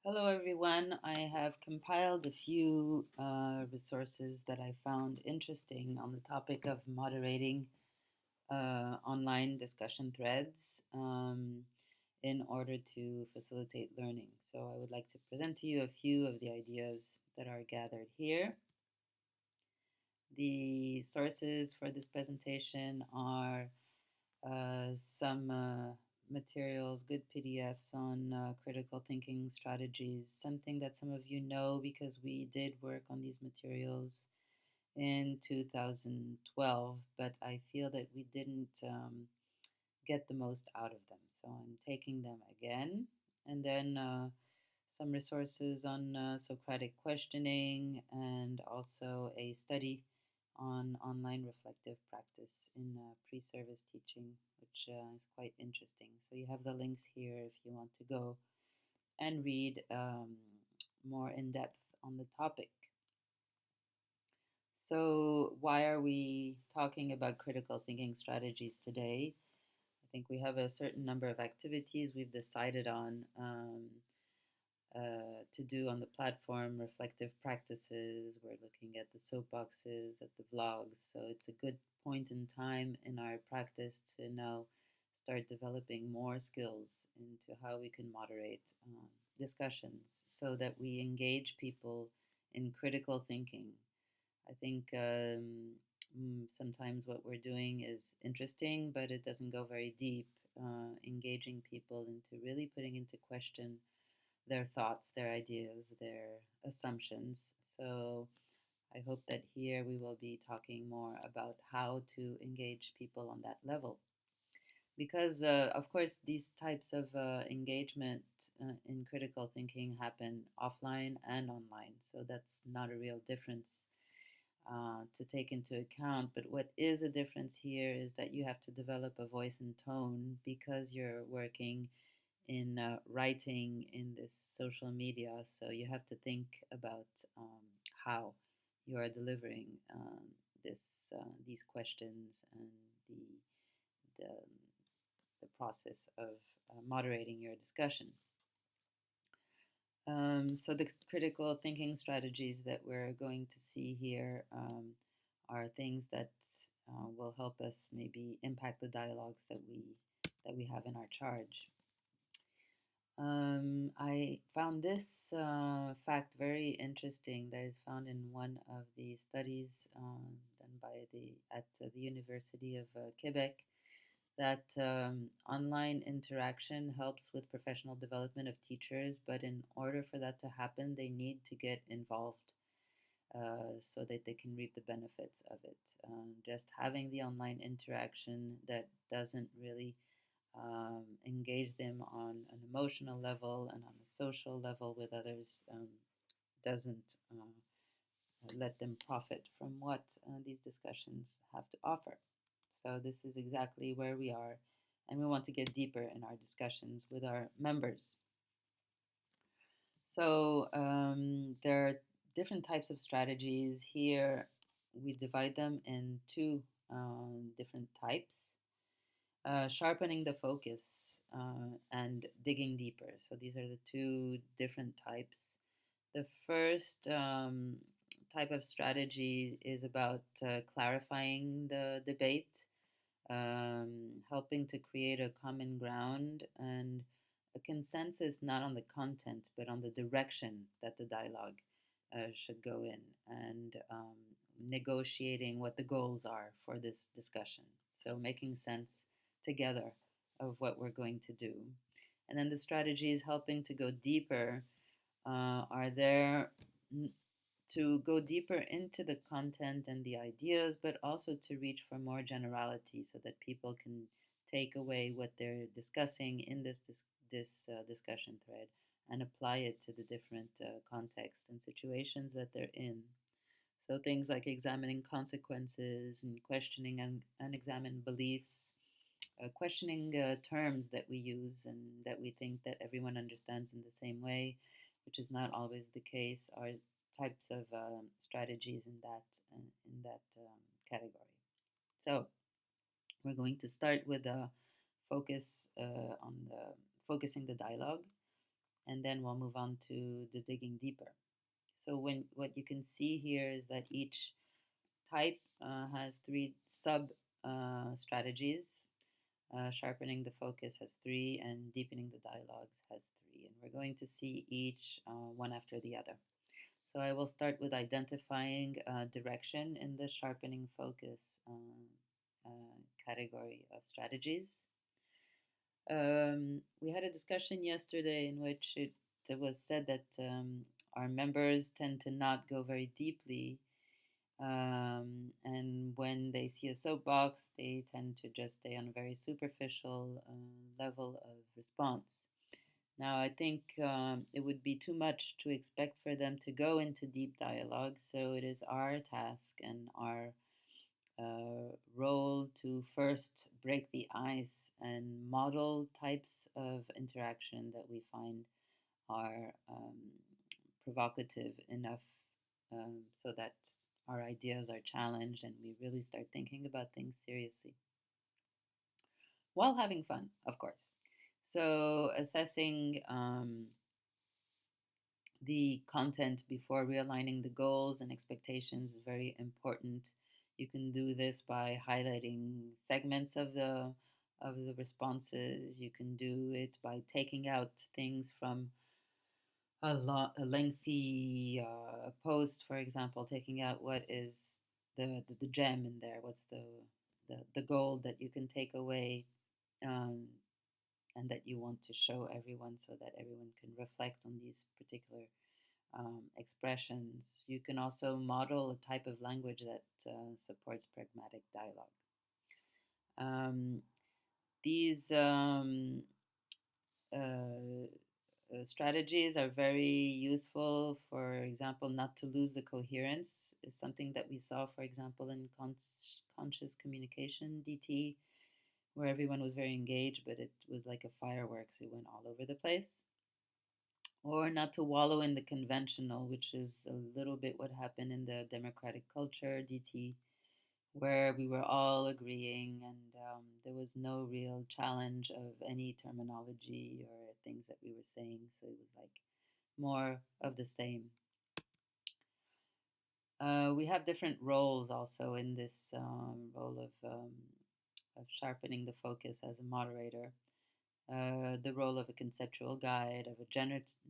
Hello, everyone. I have compiled a few resources that I found interesting on the topic of moderating online discussion threads in order to facilitate learning. So, I would like to present to you a few of the ideas that are gathered here. The sources for this presentation are some materials, good PDFs on critical thinking strategies, something that some of you know because we did work on these materials in 2012, but I feel that we didn't get the most out of them. So I'm taking them again. And then some resources on Socratic questioning and also a study on online reflective practice in pre service teaching, which is quite interesting. So you have the links here if you want to go and read more in depth on the topic. So, why are we talking about critical thinking strategies today? I think we have a certain number of activities we've decided on to do on the platform, reflective practices. We're looking at the soapboxes, at the vlogs. So it's a good point in time in our practice to now start developing more skills into how we can moderate discussions so that we engage people in critical thinking. I think sometimes what we're doing is interesting, but it doesn't go very deep, engaging people into really putting into question their thoughts, their ideas, their assumptions. So I hope that here we will be talking more about how to engage people on that level. Because, of course, these types of engagement in critical thinking happen offline and online. So that's not a real difference to take into account. But what is a difference here is that you have to develop a voice and tone because you're working in writing in this social media. So you have to think about how you are delivering this these questions and the the, the process of moderating your discussion. So the critical thinking strategies that we're going to see here are things that will help us maybe impact the dialogues that we have in our charge. I found this fact very interesting that is found in one of the studies done by at the University of Quebec that online interaction helps with professional development of teachers, but in order for that to happen, they need to get involved so that they can reap the benefits of it. Just having the online interaction that doesn't really engage them on an emotional level and on a social level with others doesn't let them profit from what these discussions have to offer. So, this is exactly where we are, and we want to get deeper in our discussions with our members. So, there are different types of strategies. Here, we divide them in two different types. Sharpening the focus and digging deeper. So these are the two different types. The first type of strategy is about clarifying the debate, helping to create a common ground and a consensus not on the content but on the direction that the dialogue should go in, and negotiating what the goals are for this discussion. So making sense together of what we're going to do. And then the strategies helping to go deeper are there to go deeper into the content and the ideas, but also to reach for more generality so that people can take away what they're discussing in this discussion thread and apply it to the different contexts and situations that they're in. So things like examining consequences and questioning unexamined beliefs, questioning terms that we use and that we think that everyone understands in the same way, which is not always the case, are types of strategies in that category. So we're going to start with a focus on the focusing the dialogue, and then we'll move on to the digging deeper. So when what you can see here is that each type has three sub strategies. Sharpening the focus has three, and deepening the dialogues has three. And we're going to see each one after the other. So I will start with identifying direction in the sharpening focus category of strategies. We had a discussion yesterday in which it was said that our members tend to not go very deeply, and when they see a soapbox, they tend to just stay on a very superficial level of response. Now, I think it would be too much to expect for them to go into deep dialogue, so it is our task and our role to first break the ice and model types of interaction that we find are provocative enough so that our ideas are challenged and we really start thinking about things seriously while having fun, of course. So, assessing the content before realigning the goals and expectations is very important. You can do this by highlighting segments of the responses. You can do it by taking out things from a lengthy post, for example, taking out what is the gem in there. What's the goal that you can take away um, and that you want to show everyone so that everyone can reflect on these particular expressions. You can also model a type of language that supports pragmatic dialogue. Um, these strategies are very useful. For example, not to lose the coherence is something that we saw, for example, in conscious communication, DT, where everyone was very engaged, but it was like a fireworks. It went all over the place. Or not to wallow in the conventional, which is a little bit what happened in the democratic culture, DT, where we were all agreeing and there was no real challenge of any terminology or things that we were saying. So it was like more of the same. We have different roles also in this role of sharpening the focus as a moderator. The role of a conceptual guide, of a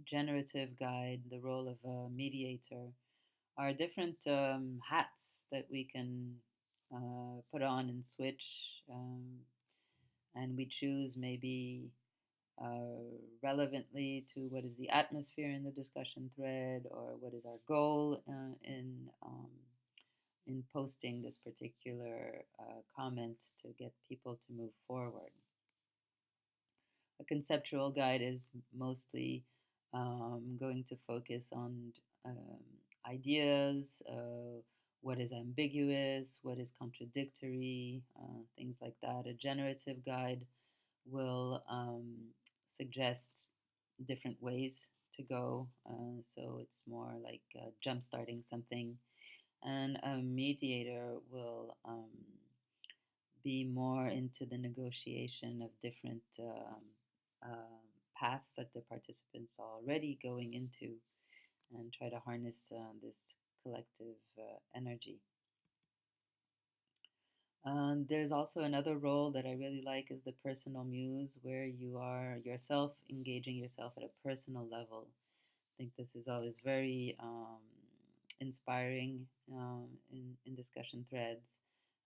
generative guide, the role of a mediator are different hats that we can put on and switch. And we choose maybe relevantly to what is the atmosphere in the discussion thread or what is our goal in posting this particular comment to get people to move forward. A conceptual guide is mostly going to focus on um, ideas, what is ambiguous, what is contradictory, things like that. A generative guide will suggest different ways to go. So it's more like jump starting something. And a mediator will be more into the negotiation of different paths that the participants are already going into and try to harness this collective energy. There's also another role that I really like is the personal muse, where you are yourself engaging yourself at a personal level. I think this is always very inspiring in discussion threads.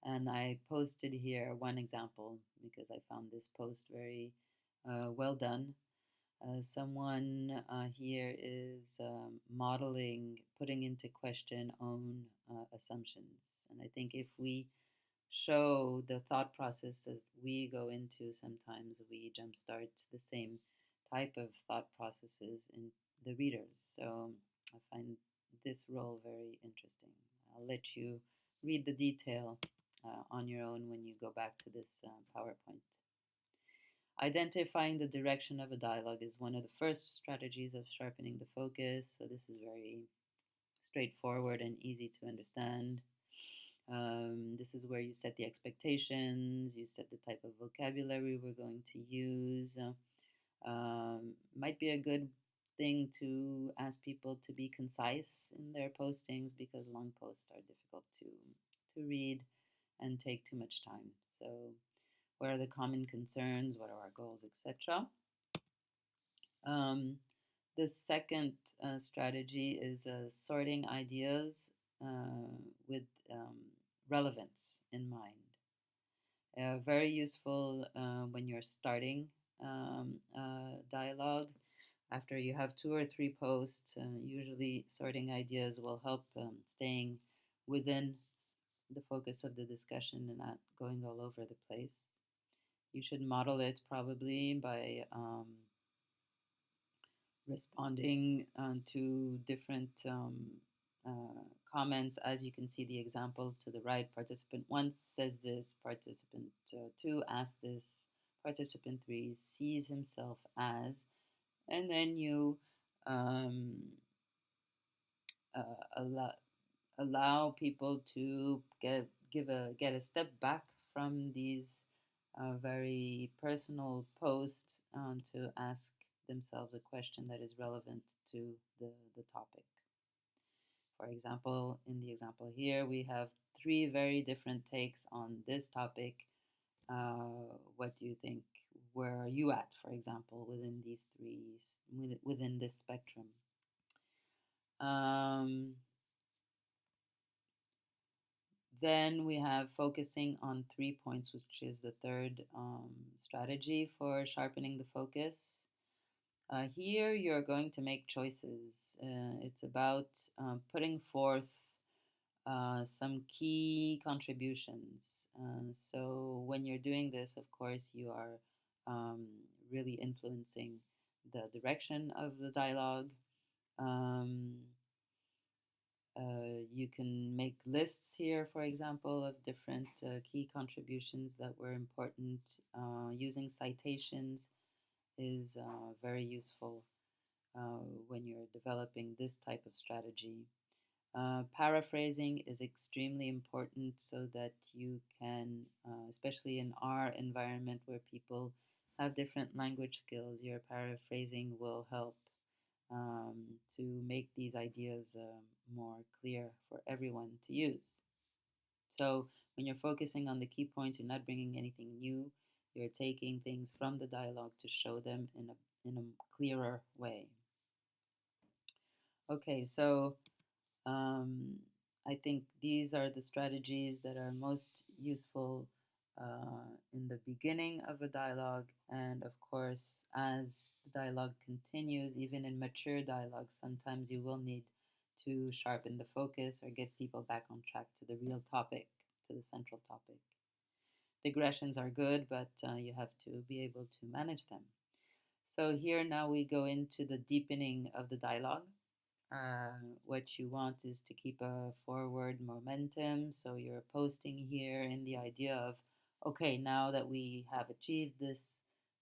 And I posted here one example because I found this post very well done. Someone here is modeling, putting into question own assumptions. And I think if we show the thought process that we go into, sometimes we jumpstart the same type of thought processes in the readers. So I find this role very interesting. I'll let you read the detail on your own when you go back to this PowerPoint. Identifying the direction of a dialogue is one of the first strategies of sharpening the focus. So this is very straightforward and easy to understand. This is where you set the expectations, you set the type of vocabulary we're going to use. Might be a good thing to ask people to be concise in their postings because long posts are difficult to read and take too much time. So, what are the common concerns? What are our goals, etc. Um, the second strategy is sorting ideas with relevance in mind. Very useful when you're starting dialogue. After you have two or three posts, usually sorting ideas will help staying within the focus of the discussion and not going all over the place. You should model it probably by responding to different comments. As you can see, the example to the right, participant 1 says this, participant 2 asks this, participant 3 sees himself as, and then you um, allow, people to get a step back from these very personal posts to ask themselves a question that is relevant to the topic. For example, in the example here, we have three very different takes on this topic. What do you think? Where are you at, for example, within these within this spectrum? Um, Then we have focusing on 3 points, which is the third strategy for sharpening the focus. Here you're going to make choices. It's about putting forth some key contributions. So when you're doing this, of course, you are um, really influencing the direction of the dialogue. Um, you can make lists here, for example, of different key contributions that were important. Using citations is very useful when you're developing this type of strategy. Paraphrasing is extremely important so that you can, especially in our environment where people have different language skills, your paraphrasing will help um, to make these ideas more clear for everyone to use. So when you're focusing on the key points, you're not bringing anything new. You're taking things from the dialogue to show them in a clearer way. Okay, so um, I think these are the strategies that are most useful in the beginning of a dialogue, and of course, as the dialogue continues, even in mature dialogue, sometimes you will need to sharpen the focus or get people back on track to the real topic, to the central topic. Digressions are good, but you have to be able to manage them. So here now we go into the deepening of the dialogue. What you want is to keep a forward momentum. So you're posting here in the idea of, okay, now that we have achieved this,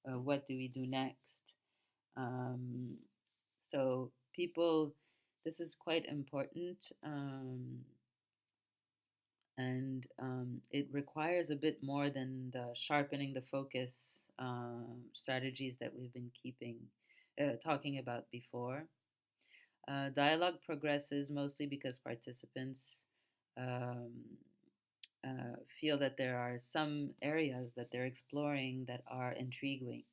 what do we do next? Um, so people, this is quite important. And it requires a bit more than the sharpening the focus strategies that we've been talking about before. Dialogue progresses mostly because participants um, feel that there are some areas that they're exploring that are intriguing,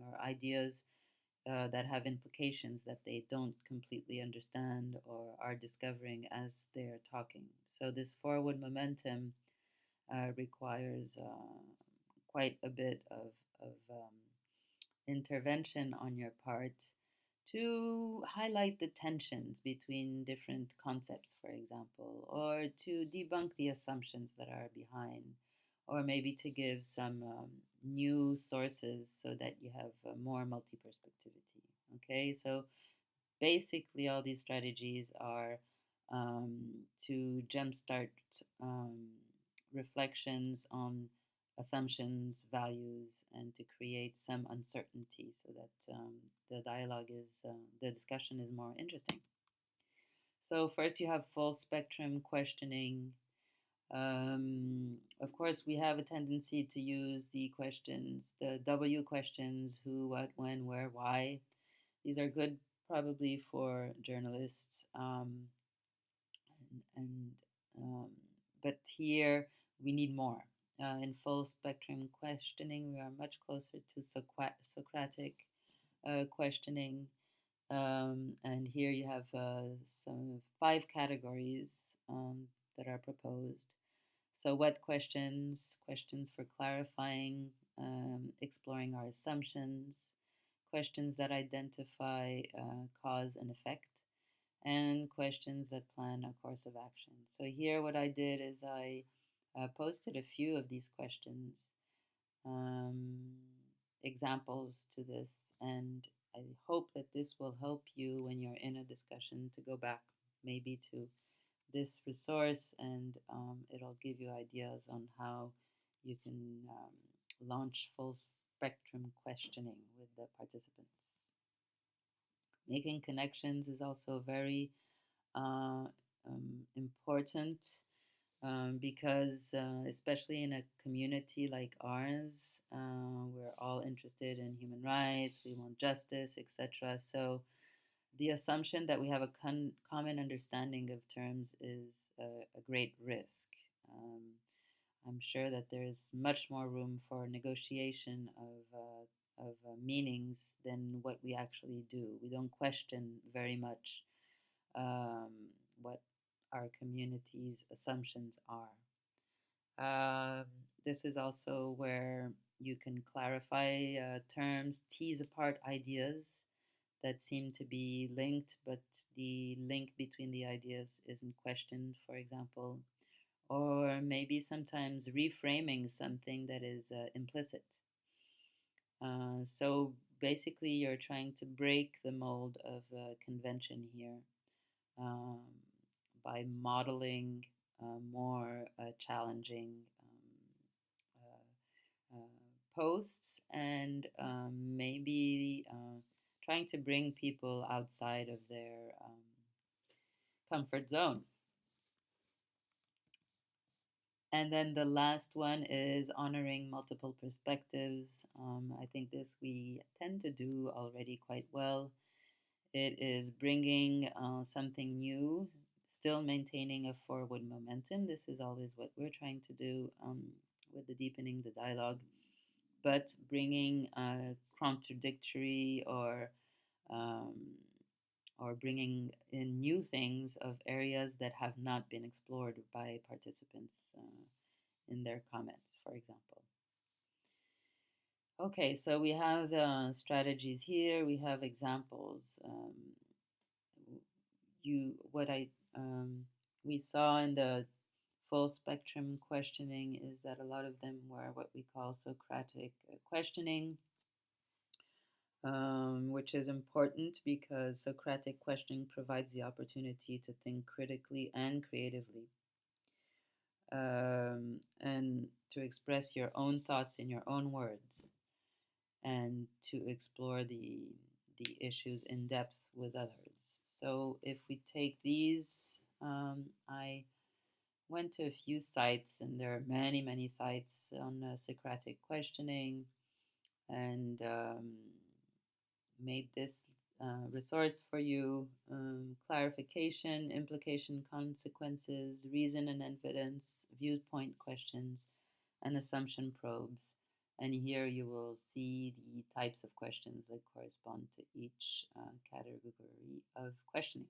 or ideas that have implications that they don't completely understand or are discovering as they're talking. So this forward momentum requires quite a bit of intervention on your part to highlight the tensions between different concepts, for example, or to debunk the assumptions that are behind, or maybe to give some new sources so that you have more multi perspectivity. Okay, so basically, all these strategies are to jumpstart um, reflections on assumptions, values, and to create some uncertainty so that the dialogue the discussion is more interesting. So, first, you have full spectrum questioning. Of course, we have a tendency to use the W questions: who, what, when, where, why. These are good probably for journalists, and but here we need more. In full spectrum questioning, we are much closer to Socratic questioning, and here you have some 5 categories that are proposed. So, what questions? Questions for clarifying, exploring our assumptions, questions that identify cause and effect, and questions that plan a course of action. So, here what I did is I posted a few of these questions, um, examples to this, and I hope that this will help you when you're in a discussion to go back maybe to this resource, and it'll give you ideas on how you can launch full spectrum questioning with the participants. Making connections is also very important, because, especially in a community like ours, we're all interested in human rights, we want justice, etc. So the assumption that we have a common understanding of terms is a great risk. Um, I'm sure that there is much more room for negotiation of meanings than what we actually do. We don't question very much um, what our community's assumptions are. This is also where you can clarify terms, tease apart ideas that seem to be linked, but the link between the ideas isn't questioned, for example, or maybe sometimes reframing something that is implicit. So basically, you're trying to break the mold of convention here, um, by modeling more challenging posts, and maybe trying to bring people outside of their comfort zone. And then the last one is honoring multiple perspectives. I think this we tend to do already quite well. It is bringing something new, still maintaining a forward momentum. This is always what we're trying to do with the deepening the dialogue, but bringing contradictory um, or bringing in new things of areas that have not been explored by participants in their comments, for example. Okay, so we have strategies here. We have examples. What I we saw in the full spectrum questioning is that a lot of them were what we call Socratic questioning, which is important because Socratic questioning provides the opportunity to think critically and creatively, and to express your own thoughts in your own words, and to explore the issues in depth with others. So if we take these, I went to a few sites, and there are many, many sites on Socratic questioning, and made this resource for you: clarification, implication, consequences, reason and evidence, viewpoint questions, and assumption probes. And here you will see the types of questions that correspond to each category of questioning.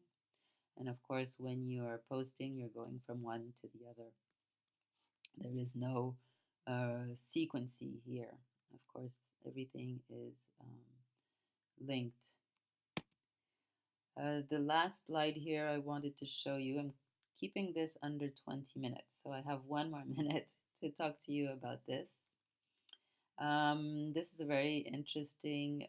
And of course, when you are posting, you're going from one to the other. There is no sequencing here. Of course, everything is linked. The last slide here I wanted to show you, I'm keeping this under 20 minutes, so I have one more minute to talk to you about this. This is a very interesting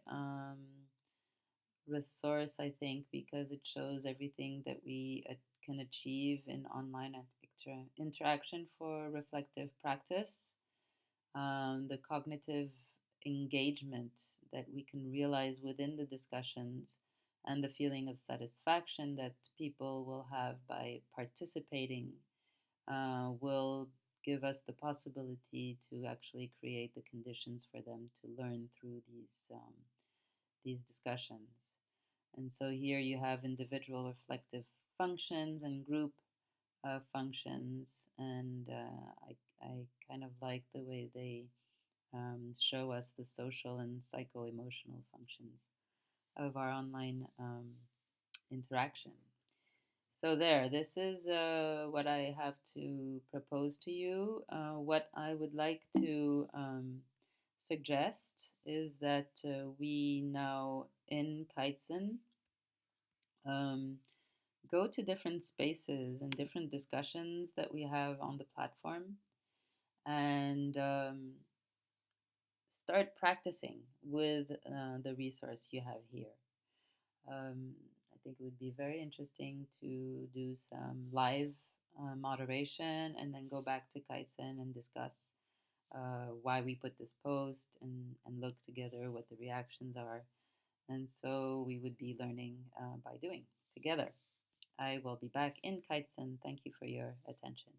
resource, I think, because it shows everything that we can achieve in online interaction for reflective practice, the cognitive engagement that we can realize within the discussions, and the feeling of satisfaction that people will have by participating will give us the possibility to actually create the conditions for them to learn through these discussions. And so here you have individual reflective functions and group functions, and I kind of like the way they show us the social and psycho emotional functions of our online interaction. So, this is what I have to propose to you. What I would like to suggest is that we now in Kaizen um, go to different spaces and different discussions that we have on the platform and start practicing with the resource you have here. I think it would be very interesting to do some live moderation and then go back to Kaizen and discuss why we put this post and look together what the reactions are. And so we would be learning by doing together. I will be back in Kaizen. Thank you for your attention.